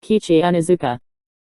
Eikichi Onizuka.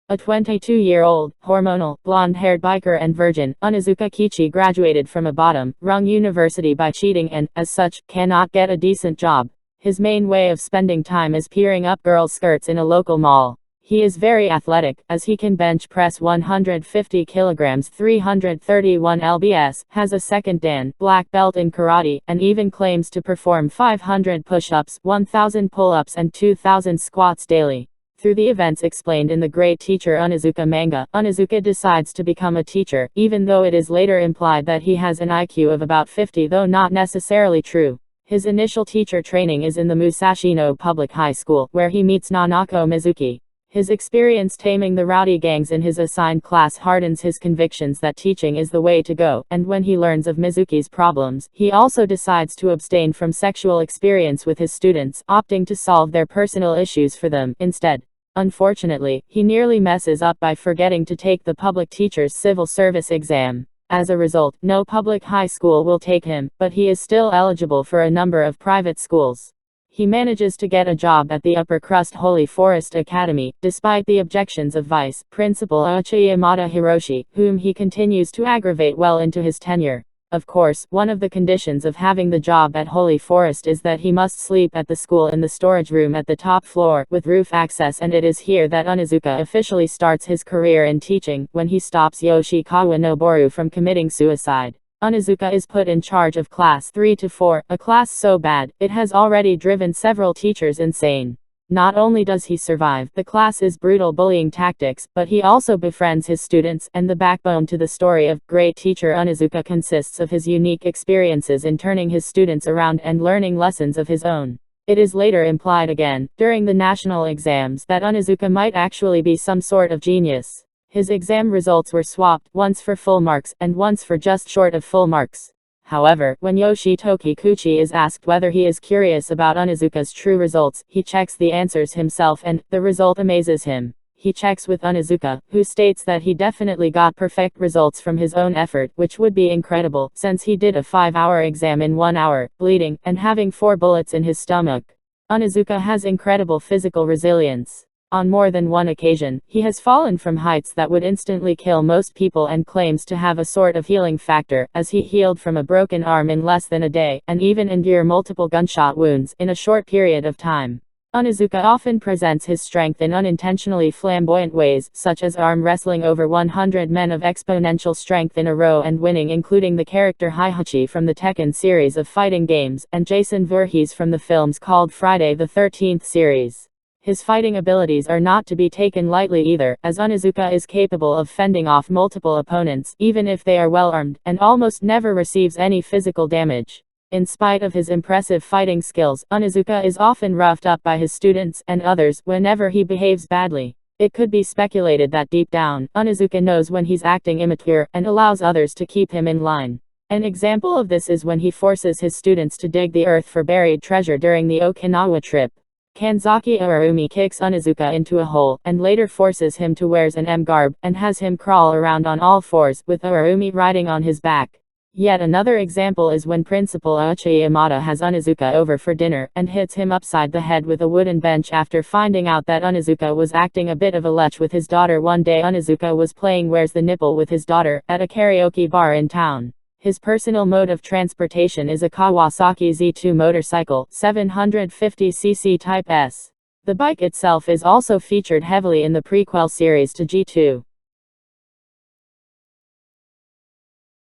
A 22-year-old, hormonal, blonde-haired biker and virgin, Onizuka Kichi graduated from a bottom-rung university by cheating and, as such, cannot get a decent job. His main way of spending time is peering up girls' skirts in a local mall. He is very athletic, as he can bench press 150 kilograms 331 lbs, has a second Dan black belt in karate, and even claims to perform 500 push-ups, 1,000 pull-ups and 2,000 squats daily. Through the events explained in the Great Teacher Onizuka manga, Onizuka decides to become a teacher, even though it is later implied that he has an IQ of about 50, though not necessarily true. His initial teacher training is in the Musashino Public High School, where he meets Nanako Mizuki. His experience taming the rowdy gangs in his assigned class hardens his convictions that teaching is the way to go, and when he learns of Mizuki's problems, he also decides to abstain from sexual experience with his students, opting to solve their personal issues for them instead. Unfortunately, he nearly messes up by forgetting to take the public teacher's civil service exam. As a result, no public high school will take him, but he is still eligible for a number of private schools. He manages to get a job at the upper crust Holy Forest Academy, despite the objections of Vice Principal Eikichi Yamada Hiroshi, whom he continues to aggravate well into his tenure. Of course, one of the conditions of having the job at Holy Forest is that he must sleep at the school in the storage room at the top floor, with roof access, and it is here that Onizuka officially starts his career in teaching, when he stops Yoshikawa Noboru from committing suicide. Onizuka is put in charge of class 3 to 4, a class so bad, it has already driven several teachers insane. Not only does he survive the class's brutal bullying tactics, but he also befriends his students, and the backbone to the story of Great Teacher Onizuka consists of his unique experiences in turning his students around and learning lessons of his own. It is later implied again, during the national exams, that Onizuka might actually be some sort of genius. His exam results were swapped, once for full marks, and once for just short of full marks. However, when Yoshitoki Kuchi is asked whether he is curious about Onizuka's true results, he checks the answers himself and, the result amazes him. He checks with Onizuka, who states that he definitely got perfect results from his own effort, which would be incredible, since he did a 5-hour exam in 1 hour, bleeding, and having 4 bullets in his stomach. Onizuka has incredible physical resilience. On more than one occasion, he has fallen from heights that would instantly kill most people and claims to have a sort of healing factor, as he healed from a broken arm in less than a day, and even endure multiple gunshot wounds in a short period of time. Onizuka often presents his strength in unintentionally flamboyant ways, such as arm wrestling over 100 men of exponential strength in a row and winning, including the character Heihachi from the Tekken series of fighting games, and Jason Voorhees from the films called Friday the 13th series. His fighting abilities are not to be taken lightly either, as Onizuka is capable of fending off multiple opponents, even if they are well armed, and almost never receives any physical damage. In spite of his impressive fighting skills, Onizuka is often roughed up by his students and others whenever he behaves badly. It could be speculated that deep down, Onizuka knows when he's acting immature, and allows others to keep him in line. An example of this is when he forces his students to dig the earth for buried treasure during the Okinawa trip. Kanzaki Ararumi kicks Onizuka into a hole, and later forces him to wear an M-garb, and has him crawl around on all fours, with Ararumi riding on his back. Yet another example is when Principal Eikichi Yamada has Onizuka over for dinner, and hits him upside the head with a wooden bench after finding out that Onizuka was acting a bit of a lech with his daughter. One day Onizuka was playing Where's the Nipple with his daughter, at a karaoke bar in town. His personal mode of transportation is a Kawasaki Z2 motorcycle, 750cc Type S. The bike itself is also featured heavily in the prequel series to G2.